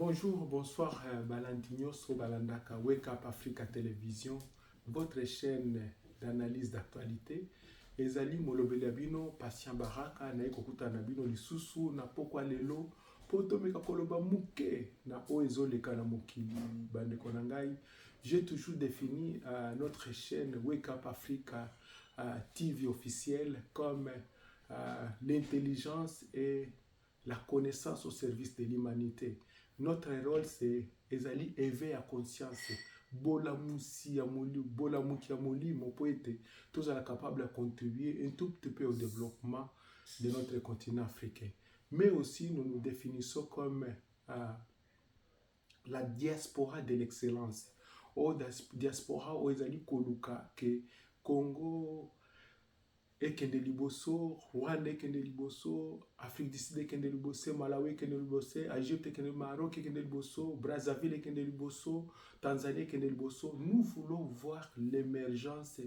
Bonjour, bonsoir, Balandinho, so Balandaka, Wake Up Africa Télévision, votre chaîne d'analyse d'actualité. Ezali molobelabino, patient baraka, na ekokuta na bino lisusu, na pokwa lelo, potomeka koloba muke, na oezo leka na mokili, bande konangai. J'ai toujours défini notre chaîne Wake Up Africa TV officielle comme l'intelligence et la connaissance au service de l'humanité. Notre rôle, c'est ezali éveil à conscience. Bola musi ya moli, bola muki ya moli, mon poète, tous sont capables de contribuer un tout petit peu au développement de notre continent africain. Mais aussi, nous nous définissons comme la diaspora de l'excellence. Au diaspora, au ezali koluka que Congo ekende liboso, Rwanda ekende liboso, Afrique du Sud ekende liboso, Malawi ekende liboso, Égypte ekende liboso, Maroc ekende liboso, Brazzaville ekende liboso, Tanzanie ekende liboso. Nous voulons voir l'émergence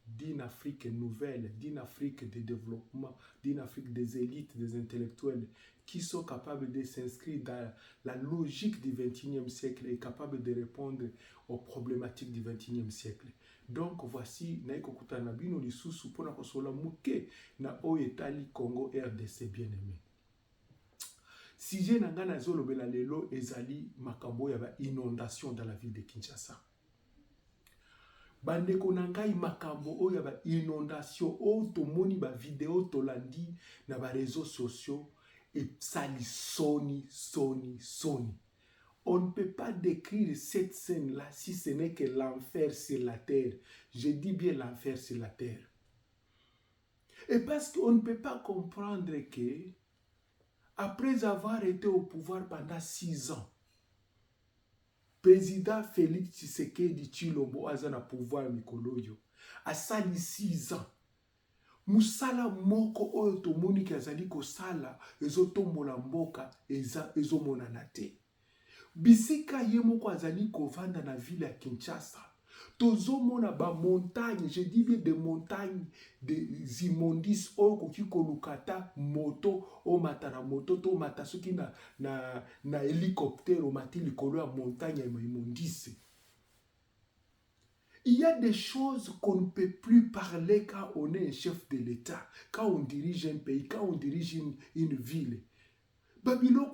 d'une Afrique nouvelle, d'une Afrique de développement, d'une Afrique des élites, des intellectuels qui sont capables de s'inscrire dans la logique du XXIe siècle et capables de répondre aux problématiques du XXIe siècle. Donc voici naiko kutana bino lisusu pona kosola muke na oyetali Congo RDC bien-aimé. Sujet nanga na zolobela lelo ezali makambo ya ba inondation dans la ville de Kinshasa. Bandeko nangai makambo oya ba inondation o tomoni ba vidéo tolandi na ba réseaux sociaux et sali soni. On ne peut pas décrire cette scène-là si ce n'est que l'enfer sur la terre. Je dis bien l'enfer sur la terre. Et parce qu'on ne peut pas comprendre que, après avoir été au pouvoir pendant 6 ans, président Félix Tshisekedi Tshilombo aza na pouvoir mikoloyo, a sali 6 ans. Musala moko oyo tomoni ki azali kosala ezotombola mboka ezomonana te. Bisika ye moko azali kovanda na ville ya Kinshasa. Tozomona ba montagne, je dis bien des montagnes, des immondices oyo koki kolukata moto o matana moto to mata soki na hélicoptère o mati likolo ya montagne ya immondice. Il y a des choses qu'on ne peut plus parler quand on est un chef de l'État, quand on dirige un pays, quand on dirige une ville. Babylone,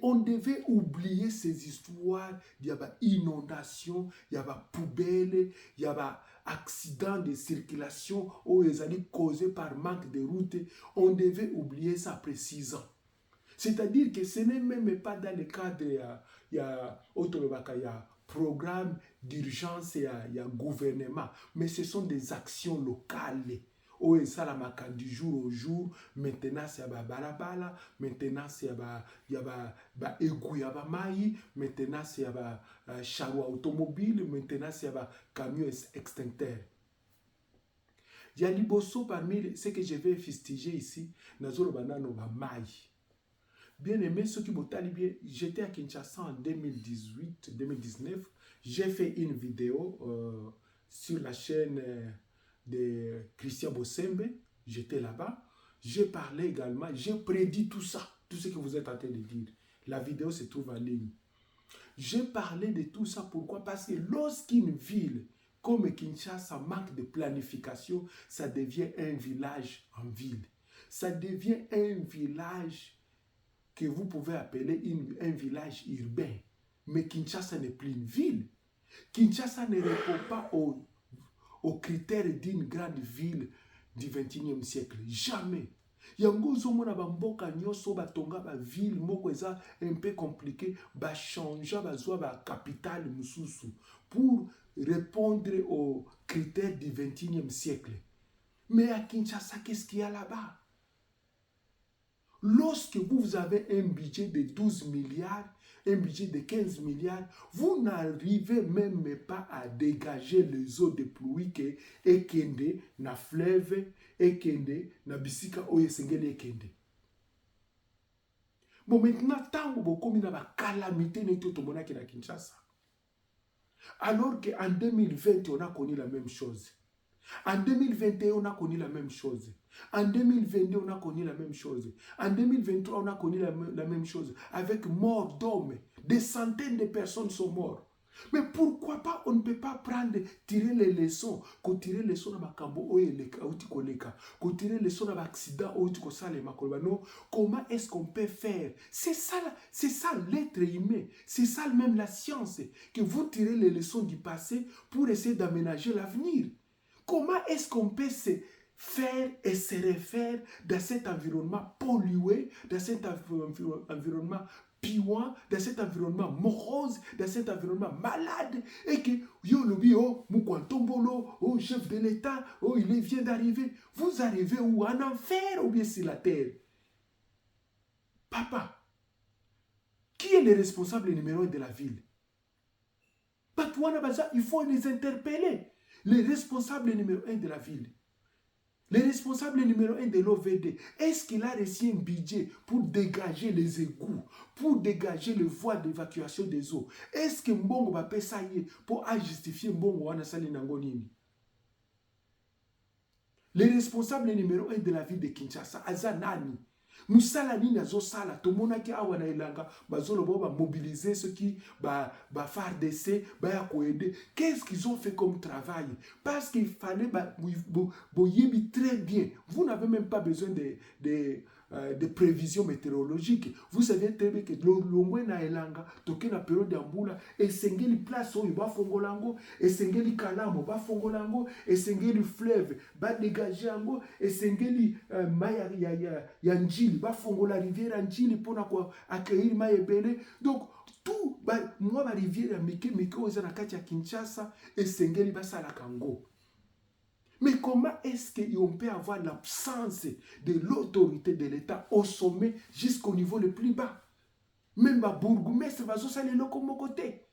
on devait oublier ces histoires. Il y a inondation, il y a poubelle, il y a accident de circulation ou les années causés par manque de route. On devait oublier ça après 6 ans. C'est-à-dire que ce n'est même pas dans le cadre, il y a programme d'urgence, il y a gouvernement, mais ce sont des actions locales. Oye salamaka du jour au jour, maintenant c'est ba balabala, maintenant c'est ba égou ya ba mai, maintenant c'est ba chariot automobile, maintenant c'est ba camion extincteur. Il y a liboso parmi ce que je vais fustiger ici, nazolo banano ba mai. Bien aimé, ceux qui botali bien, j'étais à Kinshasa en 2018-2019, j'ai fait une vidéo sur la chaîne de Christian Bossembe, j'étais là-bas, j'ai parlé également, j'ai prédit tout ça, tout ce que vous êtes en train de dire. La vidéo se trouve en ligne. J'ai parlé de tout ça, pourquoi? Parce que lorsqu'une ville comme Kinshasa manque de planification, ça devient un village en ville. Ça devient un village que vous pouvez appeler un village urbain. Mais Kinshasa n'est plus une ville. Kinshasa ne répond pas aux critères d'une grande ville du XXIe siècle. Jamais. Yango zomona bamboka nyoso batonga ba ville moko eza un peu compliqué, ba changer ba capitale mususu pour répondre aux critères du XXIe siècle. Mais à Kinshasa, qu'est-ce qu'il y a là-bas? Lorsque vous avez un budget de 12 milliards, un budget de 15 milliards, vous n'arrivez même pas à dégager les eaux de pluie que ekende na fleuve, ekende na bisika oyesengeli ekende. Bon, maintenant, tant que vous avez calamité qui na Kinshasa. Alors qu'en 2020, on a connu la même chose. En 2021, on a connu la même chose. En 2022, on a connu la même chose. En 2023, on a connu la même chose. Avec mort d'hommes, Des centaines de personnes sont mortes. Mais pourquoi pas on ne peut pas tirer les leçons, tirer les leçons dans Makambo, tirer les leçons dans l'accident, non? Comment est-ce qu'on peut faire? C'est ça l'être humain, c'est ça même la science, que vous tirez les leçons du passé pour essayer d'aménager l'avenir. Comment est-ce qu'on peut se faire et se refaire dans cet environnement pollué, dans cet environnement piouin, dans cet environnement morose, dans cet environnement malade, et que yo lobi oh Mukwantombolo, oh chef de l'État, oh il vient d'arriver. Vous arrivez où? En enfer ou bien sur la terre? Papa, qui est le responsable numéro 1 de la ville? Il faut les interpeller. Les responsables numéro 1 de la ville. Le responsable numéro 1 de l'OVD, est-ce qu'il a reçu un budget pour dégager les égouts, pour dégager les voies d'évacuation des eaux? Est-ce que Mbongo va payer ça pour justifier Mbongo wana sali nango nini? Le responsable numéro 1 de la ville de Kinshasa, Azanani, Moussala nini azosala, tomonaki awa na elanga, bazolo ba mobiliser ceux qui ba FARDC, ba ya koede. Qu'est-ce qu'ils ont fait comme travail? Parce qu'il fallait boyebi très bien. Vous n'avez même pas besoin de prévisions météorologiques. Vous savez très bien que l'ongwe na elanga, toke na période d'ambula, et sengeli place oyo ba fongolango, et sengeli kalamo ba fongolango, et sengeli fleuve ba dégager ango, et sengeli maya ya njili ba fongola rivière njili pona kwa accueillir maebele. Donc tout moi ba rivière ya mike oza na kati ya Kinshasa, et sengeli ba sala kango. Mais comment est-ce qu'on peut avoir l'absence de l'autorité de l'État au sommet jusqu'au niveau le plus bas? Même à bourgmestre va s'aller comme côté.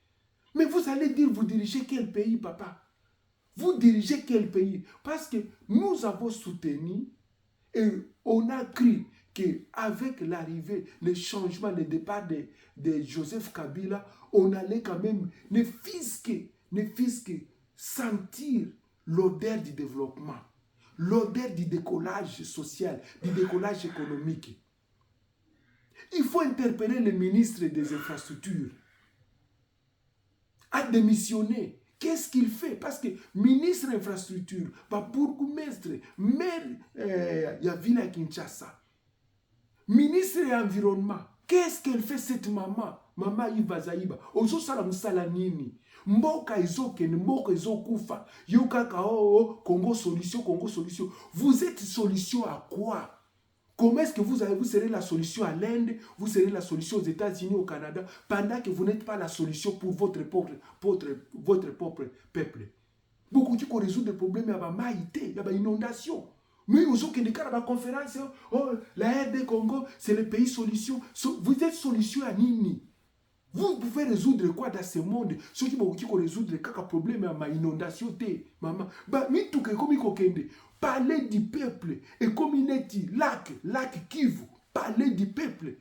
Mais vous allez dire, vous dirigez quel pays, papa? Vous dirigez quel pays? Parce que nous avons soutenu et on a cru qu'avec l'arrivée, le changement, le départ de Joseph Kabila, on allait quand même ne fût-ce que sentir l'odeur du développement, l'odeur du décollage social, du décollage économique. Il faut interpeller le ministre des Infrastructures à démissionner. Qu'est-ce qu'il fait? Parce que ministre des Infrastructures, bourgmestre, maire de la ville de Kinshasa, ministre de l'Environnement, qu'est-ce qu'elle fait cette maman? Maman Iva Zaïba, ozo sala musala nini? Mboka izokene, mboka izokufa. Yokaka Congo solution, Congo solution. Vous êtes solution à quoi? Comment est-ce que vous serez la solution à l'Inde, vous serez la solution aux États-Unis, au Canada, pendant que vous n'êtes pas la solution pour votre propre peuple? Beaucoup de résoudre des problèmes, il y a maïté, il y a inondation. Mais aux autres qui dans la conférence, la RD Congo, c'est le pays solution. Vous êtes solution à Nini. Vous pouvez résoudre quoi dans ce monde? Ceux qui vont résoudre quelques problèmes à ma inondation, maman. Mais tout comme il parler du peuple. Et comme il est dit, lac Kivu, parler du peuple.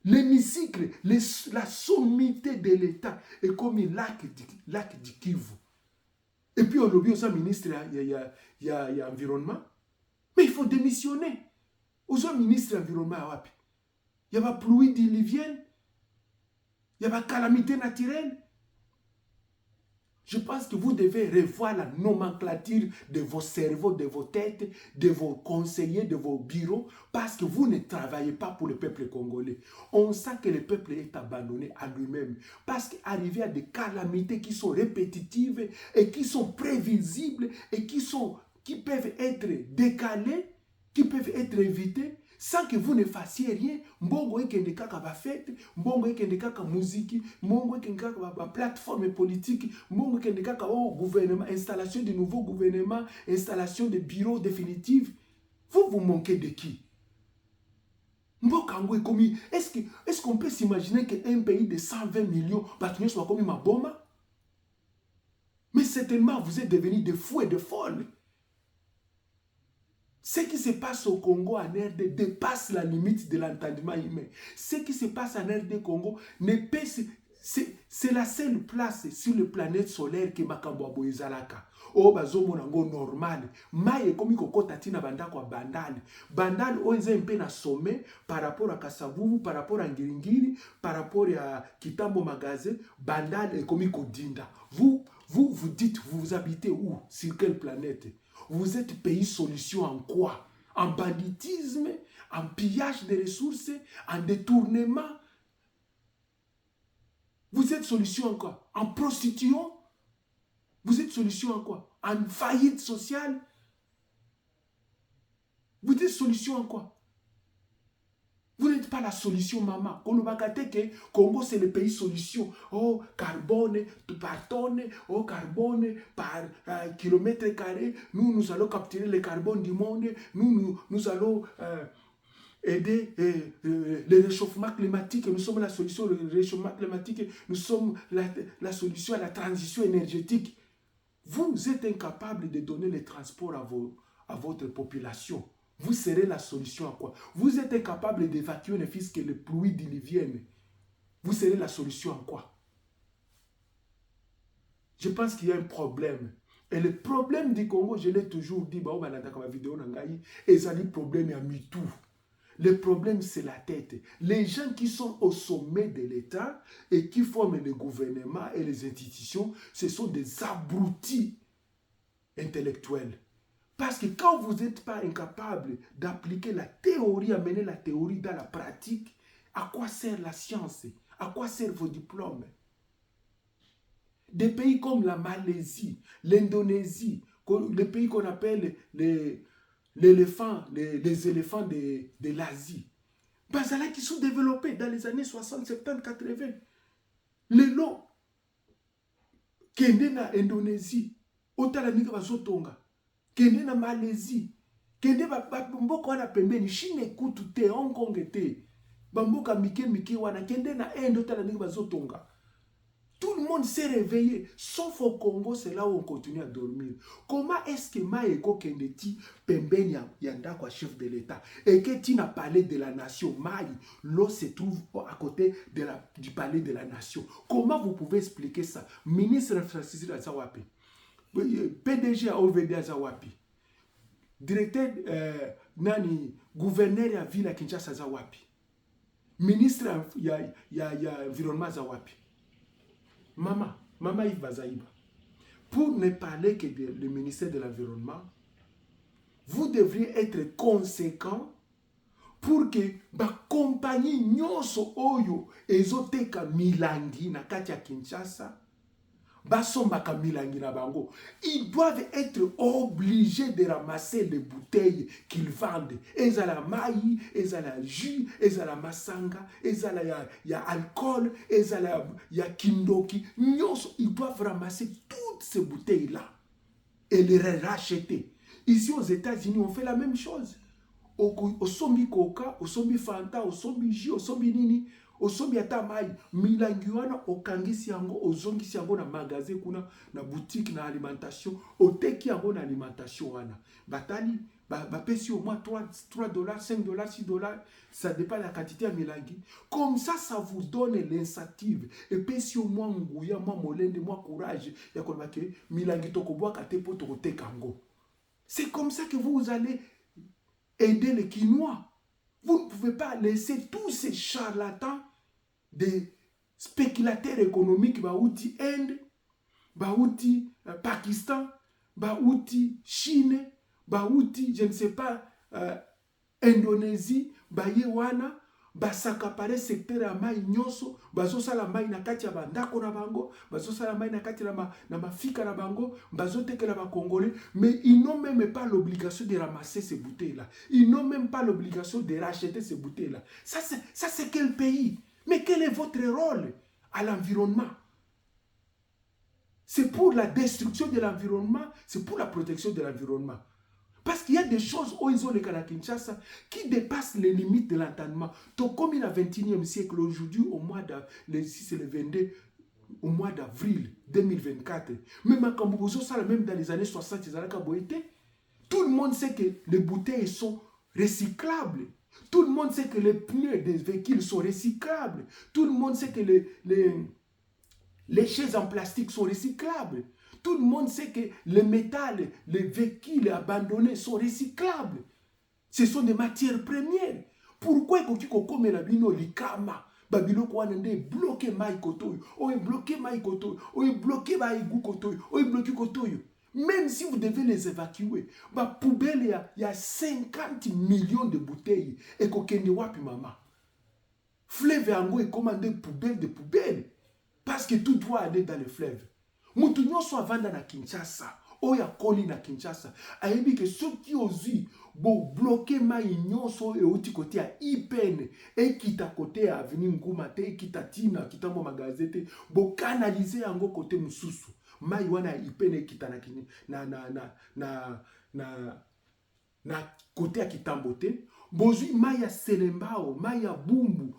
L'hémicycle, la sommité de l'État. Et comme il lac du Kivu. Et puis, on l'a vu au ministre, il y a environnement. Mais il faut démissionner. Au ministre de l'environnement, il y a la pluie diluvienne. Il y a la calamité naturelle. Je pense que vous devez revoir la nomenclature de vos cerveaux, de vos têtes, de vos conseillers, de vos bureaux, parce que vous ne travaillez pas pour le peuple congolais. On sent que le peuple est abandonné à lui-même, parce qu'arriver à des calamités qui sont répétitives et qui sont prévisibles et qui peuvent être décalées, qui peuvent être évitées, sans que vous ne fassiez rien. Mbongo ekende kaka ba fête, mbongo ekende kaka musique, mbongo ekende kaka ba plateforme politique, mbongo ekende kaka gouvernement, installation de nouveaux gouvernements, installation de bureaux définitifs. Vous manquez de qui? Mbokango ekomi, est-ce qu'on peut s'imaginer qu'un pays de 120 millions va soit comme ma boma? Mais certainement vous êtes devenus de fous et de folles. Ce qui se passe au Congo en RD dépasse la limite de l'entendement humain. Ce qui se passe en RD Congo ne peut C'est la seule place sur la planète solaire que makambo aboyezalaka. O bazomo nango normal. Maye komi kokota tina bandako a bandali. Bandali o eze mpe na sommet par rapport à Kasavubu, par rapport à Ngiringiri, par rapport à Kitambo Magaze, bandali e komi kodinda. Vous dites, vous habitez où? Sur quelle planète? Vous êtes pays solution en quoi? En banditisme, en pillage des ressources, en détournement. Vous êtes solution en quoi? En prostitution? Vous êtes solution en quoi? En faillite sociale? Vous êtes solution en quoi? Vous n'êtes pas la solution, maman. Congo, c'est le pays solution. Oh, carbone par tonne, oh, carbone par kilomètre carré. Nous allons capturer le carbone du monde. Nous allons aider le réchauffement climatique. Nous sommes la solution au réchauffement climatique. Nous sommes la solution à la transition énergétique. Vous êtes incapable de donner les transports à votre population. Vous serez la solution à quoi? Vous êtes incapable d'évacuer ne fût-ce que les pluies diluviennes. Vous serez la solution à quoi? Je pense qu'il y a un problème. Et le problème du Congo, je l'ai toujours dit, et ça dit problème à MeToo. Le problème, c'est la tête. Les gens qui sont au sommet de l'État et qui forment le gouvernement et les institutions, ce sont des abrutis intellectuels. Parce que quand vous n'êtes pas incapable d'appliquer la théorie, amener la théorie dans la pratique, à quoi sert la science? À quoi servent vos diplômes? Des pays comme la Malaisie, l'Indonésie, les pays qu'on appelle les éléphants de l'Asie, là qui sont développés dans les années 60, 70, 80. Les lots, Kende na Indonésie, Otalanika Bazotonga, Kende na Malaisie, Kende Bamboka wana pembeni, Chine kutu te, Hong Kong te, Bamboka Mike wana, Kende na Inde, Otalanika Bazotonga. Tout le monde s'est réveillé, sauf au Congo, c'est là où on continue à dormir. Comment est-ce que Maïko Kendeti, Pembeni Yanda, quoi, chef de l'État, et que tu n'as parlé de la nation, Maï, l'eau se trouve à côté du palais de la nation. Comment vous pouvez expliquer ça? Ministre Francis Azawapi, PDG à OVD Azawapi, directeur gouverneur à ville à Kinshasa Azawapi, ministre il y a environnement Azawapi. Maman Yves Bazaïba, pour ne parler que du ministère de l'Environnement, vous devriez être conséquent pour que la compagnie Nyoso Oyo ezoteka milangi na kati ya Kinshasa, basombaka milangi na bango, ils doivent être obligés de ramasser les bouteilles qu'ils vendent. Ezala maï, ezala jus, ezala masanga, ezala ya alcool, ezala ya kindoki. Ils doivent ramasser toutes ces bouteilles-là et les racheter. Ici aux États-Unis, on fait la même chose. Au sombi coca, au sombi fanta, au sombi jus, au sombi nini. Osobi ata mai milangi wana okangisi yango ozongisi yango na magasin kuna na boutique na alimentation oteki yango na alimentation wana batali bapesi au moins 3 dollars, 5 dollars, 6 dollars, ça dépend de la quantité à milangi. Comme ça vous donne l'incentive et pesi au moins nguya moi molende moi courage ya kolba ke milangi tokobwa kate po tokoteka yango. C'est comme ça que vous allez aider les Quinois. Vous ne pouvez pas laisser tous ces charlatans des spéculateurs économiques, Baouti Inde, Baouti Pakistan, Baouti Chine, Baouti, je ne sais pas, Indonésie, Bayewana, Basakapare secteur à Maï Nyoso, Bazosala Maï Nakati Bandako na bango, Bazosala Maï Nakati na Mafika na bango, Bazoteke na Congolais, mais ils n'ont même pas l'obligation de ramasser ces bouteilles-là. Ils n'ont même pas l'obligation de racheter ces bouteilles-là. Ça c'est quel pays? Mais quel est votre rôle à l'environnement? C'est pour la destruction de l'environnement, c'est pour la protection de l'environnement. Parce qu'il y a des choses où ils ont les Kinshasa qui dépassent les limites de l'entendement. Donc, comme il y a 21e siècle aujourd'hui, au mois de, si c'est le 22, au mois d'avril 2024, même dans les années 60, tout le monde sait que les bouteilles sont recyclables. Tout le monde sait que les pneus des véhicules sont recyclables. Tout le monde sait que Les chaises en plastique sont recyclables. Tout le monde sait que les métals, les véhicules abandonnés sont recyclables. Ce sont des matières premières. Pourquoi koki kokomela bino likama babiloko wana nde bloqué mai kotoyo, oye bloqué mai kotoyo, oye bloqué ba igu kotoyo, oye bloqué kotoyo. Même si vous devez les évacuer, ba poubelle y a 50 millions de bouteilles et kokende wapi mama. Fleuve yango est commandé poubelle de poubelle parce que tout doit aller dans le fleuve. Mutu nyonso avanda na Kinshasa, oya koli na Kinshasa, ayebi que ceux qui osent bo bloquer mai nyonso e oti côté à IPN et kita côté à avenue Nguma te kita tina kita mo magazete bo canaliser yango côté mususu. Mai wana IPN e kita na côté à Kitambo te, bozui mai ya Selembao, mai ya Bumbu.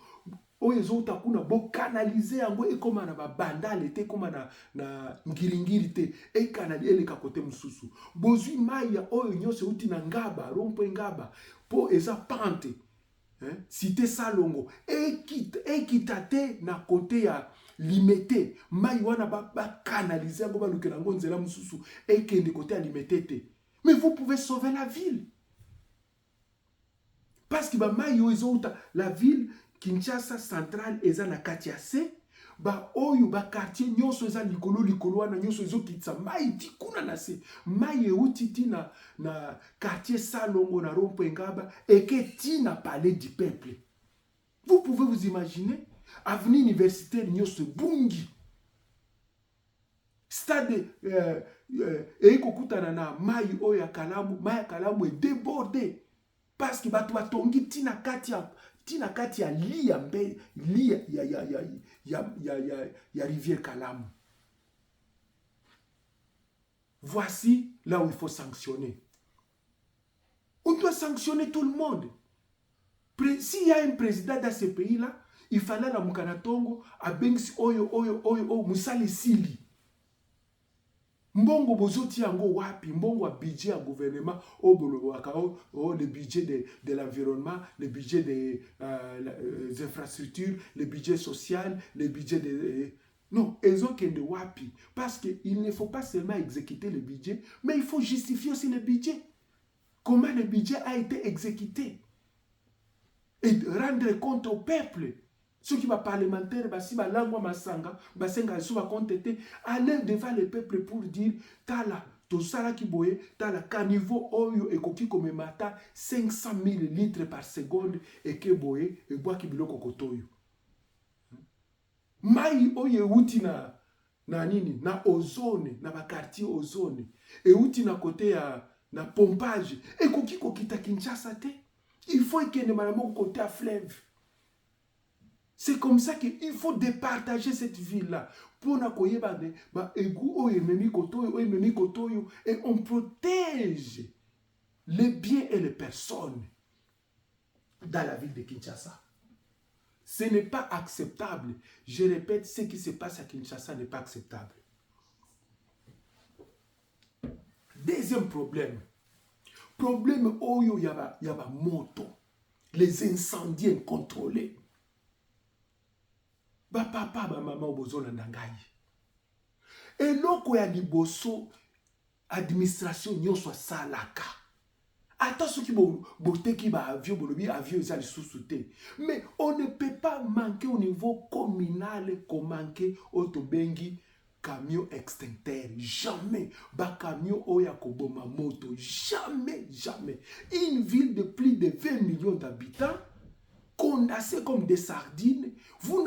Oyo ezouta kuna bo canaliser yango e koma na babandale te koma na ngiringiri te e kanali eleka kote mususu bozui mai ya oyo nyonso uti na Ngaba rompo Ngaba po eza pante cité Salongo e kitate na kote ya Limete mai wana ba canaliser yango ba lukela ngo nzela mususu e kende kote ya Limete te. Mais vous pouvez sauver la ville parce que ba mai yo ezouta la ville Kinshasa centrale eza na kati ya se ba oyo ba quartier nyonso eza likolo wana nyonso ezokitisa mai ti kuna na se mai euti ti na quartier Salongo na rompo Ngaba eke ti na palais du peuple. Vous pouvez vous imaginer avenue universitaire nyonso bungi stade ekokutana na mai oyo ya Kalamu, mai ya Kalamu est débordé parce que bato batongi ti na kati ya ya rivière Kalamu. Voici là où il faut sanctionner. On doit sanctionner tout le monde. S'il y a un président dans ce pays-là, il fallait la Mukanatongo à Bengsi oyo musali sili. Mbongo bozoti yango wapi, mbongo wa budget ya gouvernement, le budget de l'environnement, le budget des infrastructures, le budget social, le budget de... Non, ils ont qu'un de wapi. Parce qu'il ne faut pas seulement exécuter le budget, mais il faut justifier aussi le budget. Comment le budget a été exécuté. Et rendre compte au peuple. Ceux qui sont parlementaires, si ba langwa masanga, ba senga sou ba contete, aller devant le peuple pour dire tala to sala ki boye, tala caniveau oyo ekoki komemata 500 000 litres par seconde et que boye e boa ki biloko kotoyo. Mai oyo uti na nini na ozone, na ba quartier ozone, e uti na côté ya na pompage, ekoki kokita Kinshasa te. Il faut que ne malamo côté à fleuve. C'est comme ça qu'il faut départager cette ville-là. Pour et on protège les biens et les personnes dans la ville de Kinshasa. Ce n'est pas acceptable. Je répète, ce qui se passe à Kinshasa n'est pas acceptable. Deuxième problème. Problème oyo yaba moto. Les incendies incontrôlés. Ba papa ba mama obozola ndangai. Eloko ya liboso administration nyonso salaka. Ata soki boteki ba avion bolobi avion ezali sous-souté. Mais on ne peut pas manquer au niveau communal comme manquer autobengi camion extincteur. Jamais. Ba camion oya koboma moto. Jamais, jamais. Une ville de plus de 20 millions d'habitants condensés comme des sardines, vous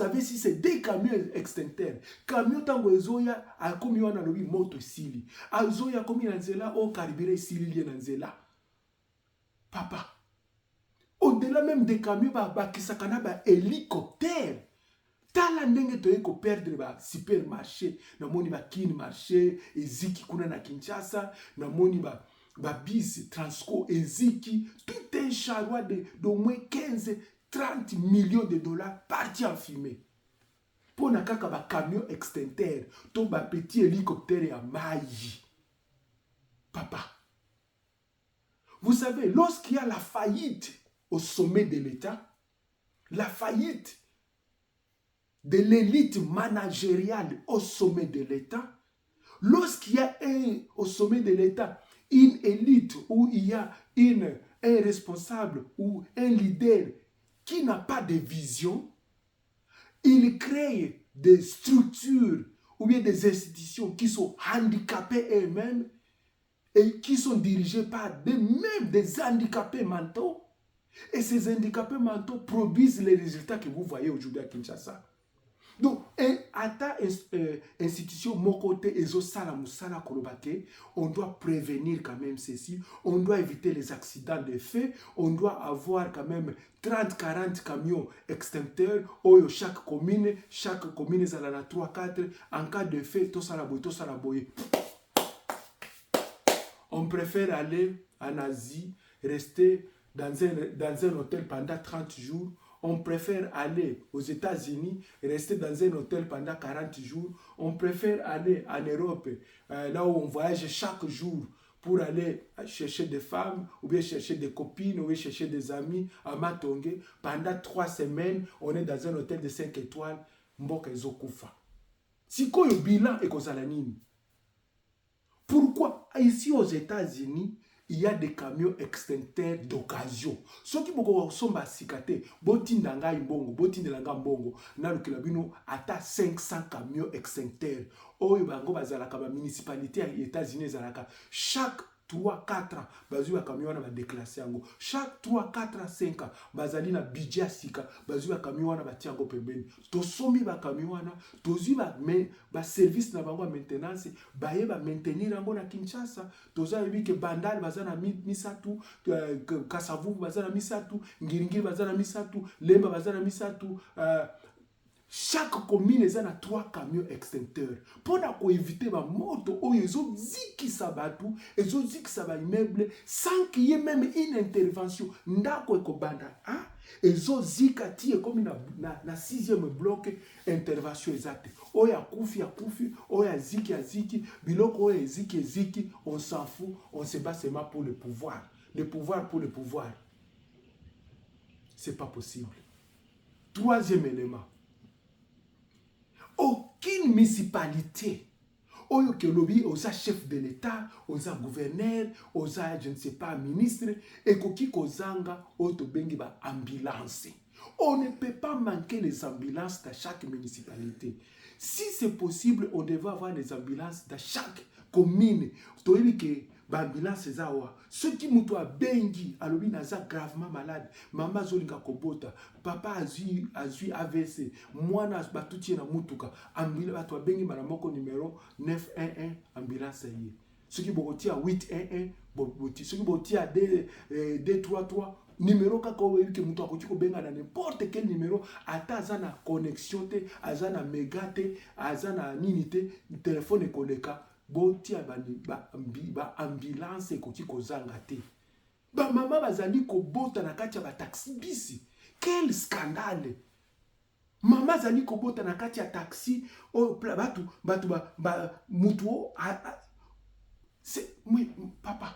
avez si c'est des camions extincteurs. Camion tango ezoya a komi wana lobi moto sili. Azoya komi nanzela o carburé sili lié nanzela. Papa, au-delà même des camions ba kisakana ba hélicoptère. Tala ndenge toye ko perdre ba supermarché, na moni ba kin marché, eziki kuna na Kinshasa, na moni ba bis, Transco, Eziki, tout un charroi d'au moins 15-30 millions de dollars partis en fumée. Pour na kaka ba camion extincteur, to ba petit hélicoptère ya maï. Papa, vous savez, lorsqu'il y a la faillite au sommet de l'État, la faillite de l'élite managériale au sommet de l'État, lorsqu'il y a au sommet de l'État une élite où il y a un responsable ou un leader qui n'a pas de vision, il crée des structures ou bien des institutions qui sont handicapées elles-mêmes et qui sont dirigées par même des handicapés mentaux. Et ces handicapés mentaux produisent les résultats que vous voyez aujourd'hui à Kinshasa. Donc, à ta institution, mon côté, on doit prévenir quand même ceci, on doit éviter les accidents de feu, on doit avoir quand même 30-40 camions extincteurs, chaque commune, ça en a 3-4, en cas de feu, tout ça la boye. On préfère aller en Asie, rester dans un hôtel pendant 30 jours. On préfère aller aux États-Unis, rester dans un hôtel pendant 40 jours. On préfère aller en Europe, là où on voyage chaque jour pour aller chercher des femmes, ou bien chercher des copines, ou bien chercher des amis à Matonge. Pendant 3 semaines, on est dans un hôtel de 5 étoiles. Mboka ezokufa. Si quoi le bilan est kozala nini? Pourquoi ici aux États-Unis, il y a des camions extincteurs d'occasion. Ceux qui sont basikate, botindanga imbongo, botindanga mbongo, na lukilabino ata 500 camions extincteurs. Oyo bango bazalaka ba municipalité aux États-Unis zalaka. Chaque 3-4 ans, bazui ba camion wana ba déclassé yango. Chaque 3-4 5 ans, bazali na budget sika, bazui ba camion wana ba tiango pembeni. To somi ba camion wana, tozui ba service na bango maintenance, baye ba maintenir yango na Kinshasa. Toza yebi ke bandal bazana misatu, Kasavu bazana misatu, Ngiringiri bazana misatu, Lemba bazana misatu, chaque commune est à 3 camions extincteurs. Pour éviter la moto, ils ont dit qu'ils s'abattent, ils ont dit qu'ils s'abattent immeuble sans qu'il y ait même une intervention. Ndako ekobanda, hein? Ils ont dit qu'il y a comme na 6e bloc intervention exacte. Oya koufi, oya ziki, biloko oya ziki, on s'en fout, on se bat seulement pour le pouvoir. Le pouvoir pour le pouvoir. C'est pas possible. 3e élément. Aucune municipalité, oyo ke lobi oza chef de l'État, oza gouverneur, oza je ne sais pas ministre, ekoki kozanga oto bengi ba ambulance. On ne peut pas manquer les ambulances dans chaque municipalité. Si c'est possible, on devrait avoir les ambulances dans chaque commune. Toyebi ke ba ambulance zawa. Ceux qui muto bengi alobi naza gravement malade, mama zolinga kobota, papa azui AVC, mwana batuti na mutuka, ambulance bato bengi maramoko numéro 911 ambulance yi. Ceux qui bokotia 811 boti, ceux qui botia D33 numéro kaka oyebi ke muto akoti ko benga na n'importe quel numéro, ata azana connexion te, azana mega te, azana nini te, téléphone ekoleka. Botia ba ambulance ekoti kozanga te. Ba mama bazali ko bota na kati ya ba taxi bisi. Quel scandale! Mama zali ko bota na kati ya taxi o batu mutuo c'est oui papa.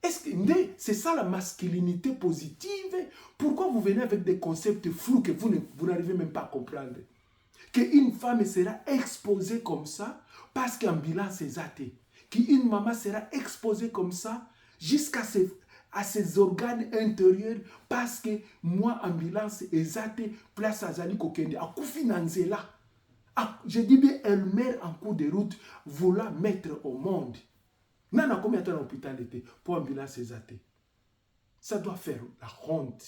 Est-ce que c'est ça la masculinité positive? Pourquoi vous venez avec des concepts flous que vous n'arrivez même pas à comprendre? Qu'une femme sera exposée comme ça parce qu'ambulance est athée. Qu'une maman sera exposée comme ça jusqu'à ses organes intérieurs parce que moi, ambulance est athée, place à Zali Kokende, à Koufinanzela. Je dis bien, elle meurt en cours de route, voulant mettre au monde. Nana, combien de temps l'hôpital était pour ambulance est athée? Ça doit faire la honte.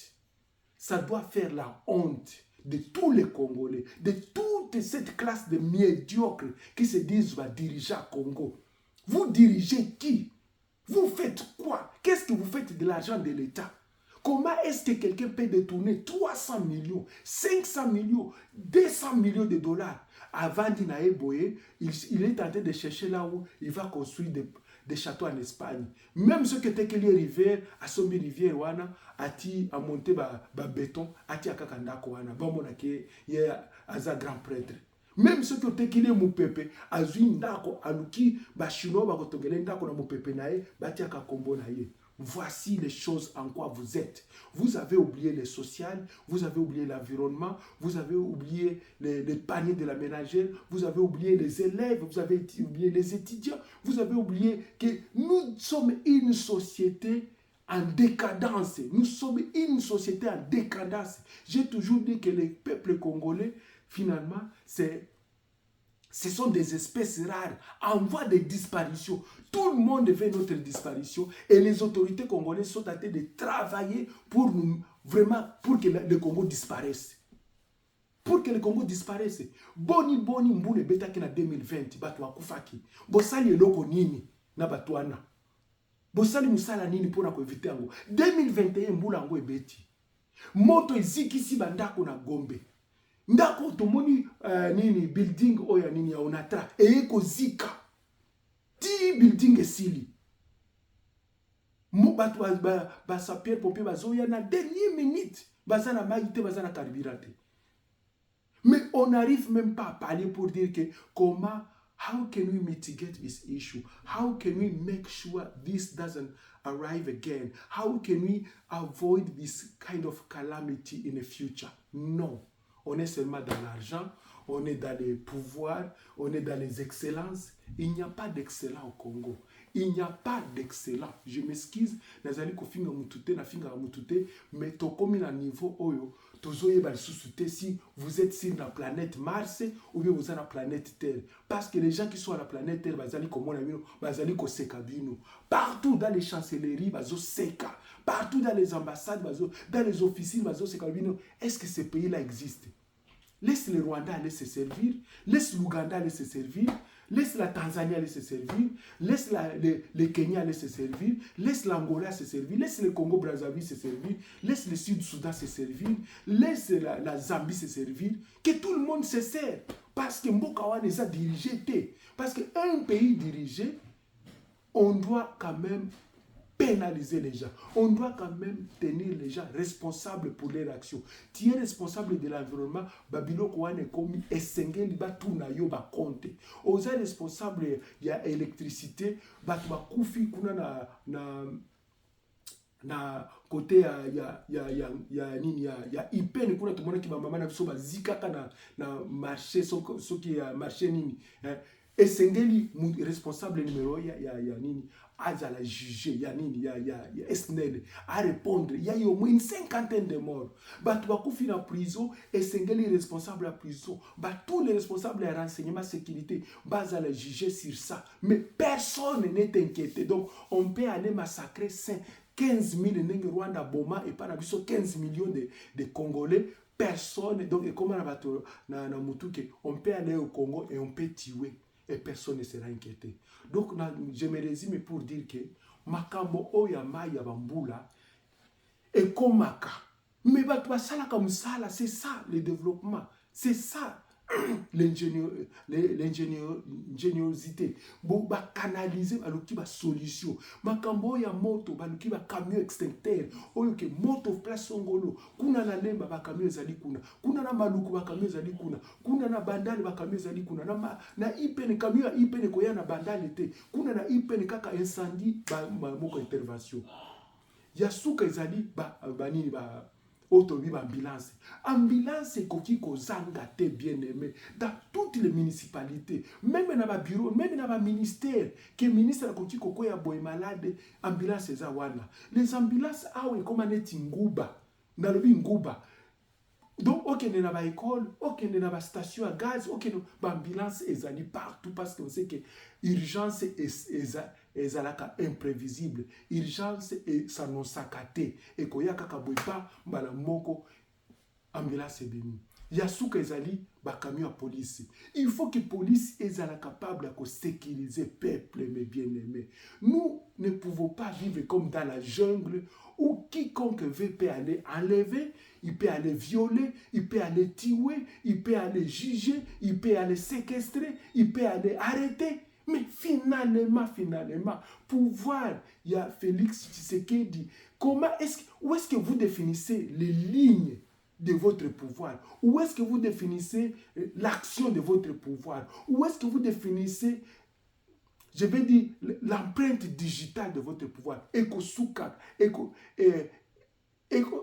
Ça doit faire la honte de tous les Congolais, de toute cette classe de médiocres qui se disent dirigeants Congo. Vous dirigez qui? Vous faites quoi? Qu'est-ce que vous faites de l'argent de l'État? Comment est-ce que quelqu'un peut détourner 300 millions, 500 millions, 200 millions de dollars avant d'Inaé Boye? Il est en train de chercher là où il va construire des châteaux en Espagne. Même ceux qui étaient les rivières, à Sombi rivière, wana, ati a monté béton, ati a kakandako wana, bon ke ye aza grand prêtre. Même ceux qui étaient les moupepe, azu ndako aluki ba chinois ba kotongele ndako na moupepe nae, bati a kakombo nae. Voici les choses en quoi vous êtes. Vous avez oublié le social, vous avez oublié l'environnement, vous avez oublié les paniers de la ménagère, vous avez oublié les élèves, vous avez oublié les étudiants, vous avez oublié que nous sommes une société en décadence. Nous sommes une société en décadence. J'ai toujours dit que les peuples congolais, finalement, ce sont des espèces rares en voie de disparition. Tout le monde veut notre disparition et les autorités congolaises sont en train de travailler pour nous, vraiment, pour que le Congo disparaisse. Pour que le Congo disparaisse. Boni mbule betaki na 2020 batu wakufaki. Bosali eloko nini na batu wana. Bosali musala nini pona ko eviter yango. 2021 mbula yango ebeti. Moto ezikisi bandako na Gombe. Ndako tomoni nini building oya nini ya Onatra eko zika. Ti building esili. Batu ba sapeur pompier bazoya na dernière minute. Bazana maïté bazana carburant. Mais on n'arrive même pas à parler pour dire que comment, how can we mitigate this issue? How can we make sure this doesn't arrive again? How can we avoid this kind of calamity in the future? Non. On est seulement dans l'argent, on est dans les pouvoirs, on est dans les excellences. Il n'y a pas d'excellent au Congo. Il n'y a pas d'excellent. Je m'excuse, nazali ko finga mutute na finga mutute, mais to komi na niveau oyo, tozoye ba susute si vous êtes sur la planète Mars ou bien vous êtes sur la planète Terre. Parce que les gens qui sont à la planète Terre, bazali ko mona bino, bazali ko seka bino. Partout dans les chancelleries, bazo seka. Partout dans les ambassades, bazo, dans les officines, bazo seka bino. Est-ce que ces pays-là existent? Laisse le Rwanda aller se servir, laisse l'Ouganda aller se servir, laisse la Tanzanie aller se servir, laisse le Kenya aller se servir, laisse l'Angola se servir, laisse le Congo-Brazzaville se servir, laisse le Sud-Soudan se servir, laisse la Zambie se servir, que tout le monde se sert. Parce que Mbokawa les a dirigés. Parce qu'un pays dirigé, on doit quand même pénaliser les gens. On doit quand même tenir les gens responsables pour leurs actions. Tu es responsable de l'environnement, Babilo Kouane Komi, Essengeli Batuna yo ba compte. Oza responsable de l'électricité, Batuma Koufi Kuna na côté ya ipene kuna tumona ki mama na biso bazikaka na marché soki ya marché nini. Essengeli responsable numéro ya nini. À la juger, il y a SNED, à répondre. Il y a au moins une cinquantaine de morts. Tu vas finir en prison et c'est les responsables de la prison. Tous les responsables de renseignement sécurité, à la juger sur ça. Mais personne n'est inquiété. Donc, on peut aller massacrer 15 000 Rwanda Boma et pas 15 millions de Congolais. Personne, donc, comme on peut aller au Congo et on peut tuer. Et personne ne sera inquiété. Donc, je me résume pour dire que Makambo Oyama Yabambula est comme Maka. Mais c'est ça le développement. C'est ça l'ingéniosité. Bon, canaliser la solution. Makambo ya moto, baluki ba camion extincteur. Oyo ke moto place songolo. Kuna na lemba ba camion zali kuna. Kuna na maluku ba camion zali kuna. Kuna na bandali ba camion zali kuna. Na ipene camion ipene koya na bandali te. Kuna na ipene kaka incendie ba moko intervention. Yasuka ezali banini ba autobi ambulance. Ambulance koki kozanga te bien aimé dans toutes les municipalités, même dans les bureaux, même dans les ministères, que ministre koki koko ya boy malade, ambulance za wana. Les ambulances awe comme neti nguba, na lobi nguba. Donc ok na ba école, ok na ba station à gaz, ok ba ambulance ezali partout parce qu'on sait que urgence ezalaka imprévisible. Urgence et ça non sakate et koyaka kaboipa mbala moko ambulance ebimi. Yasuka ezali ba camion à police. Il faut que police ezala capable de sécuriser peuple mes bien-aimés. Nous ne pouvons pas vivre comme dans la jungle où quiconque veut peut aller enlever, il peut aller violer, il peut aller tuer, il peut aller juger, il peut aller séquestrer, il peut aller arrêter. Mais finalement, pouvoir, il y a Félix Tshisekedi. Où est-ce que vous définissez les lignes de votre pouvoir? Où est-ce que vous définissez l'action de votre pouvoir? Où est-ce que vous définissez je vais dire, l'empreinte digitale de votre pouvoir, ekosuka,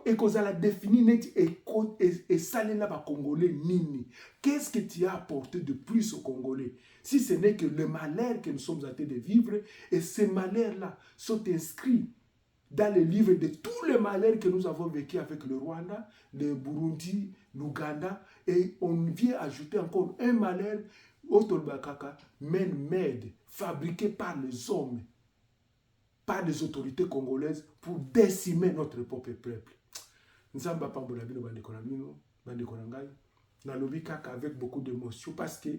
ekozala défini neti et salela ba Congolais nini. Qu'est-ce que tu as apporté de plus aux Congolais? Si ce n'est que le malheur que nous sommes en train de vivre, et ces malheurs-là sont inscrits dans les livres de tous les malheurs que nous avons vécu avec le Rwanda, le Burundi, l'Ouganda, et on vient ajouter encore un malheur, Otolbakaka, man-made, fabriqué par les hommes, par les autorités congolaises pour décimer notre propre peuple. Nous avons pambola bino bandeko na bino, bandeko na ngai, na lobi kaka avec beaucoup d'émotion parce que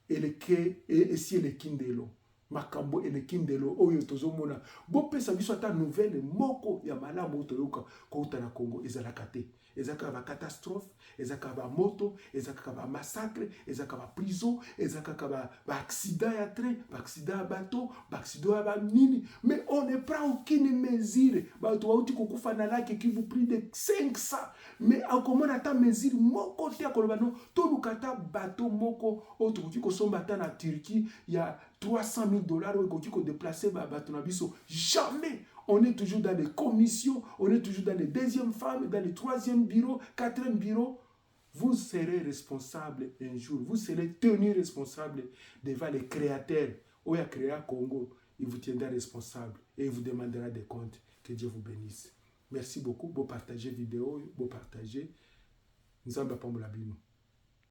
eleke esi elekindelo. Makambo elekindelo oyo tozomona. Bopesa biso ata nouvelle moko ya malamu toyoka kouta na Congo ezalaka te. Ezaka ba catastrophe, ezaka ba moto, ezaka ba massacre, ezaka ba prison, ezaka ba accident ya train, ba accident ya bateau, ba accident ya ba mini. Mais on ne prend aucune mesure. Ba to auti kokufa na laki qui vous prie de 500. Mais akomona ata mesure moko te akoloba no to lukata bateau moko auto ko somba ta na Turquie ya 300 000 dollars ou qu'on déplacer bateau na biso. Jamais. On est toujours dans les commissions, on est toujours dans les deuxièmes femmes, dans les troisième bureau, quatrième bureau. Vous serez responsable un jour, vous serez tenu responsable devant les créateurs. Oya créa Congo, il vous tiendra responsable et il vous demandera des comptes. Que Dieu vous bénisse. Merci beaucoup, beau partager vidéo, beau partager. Nous allons pas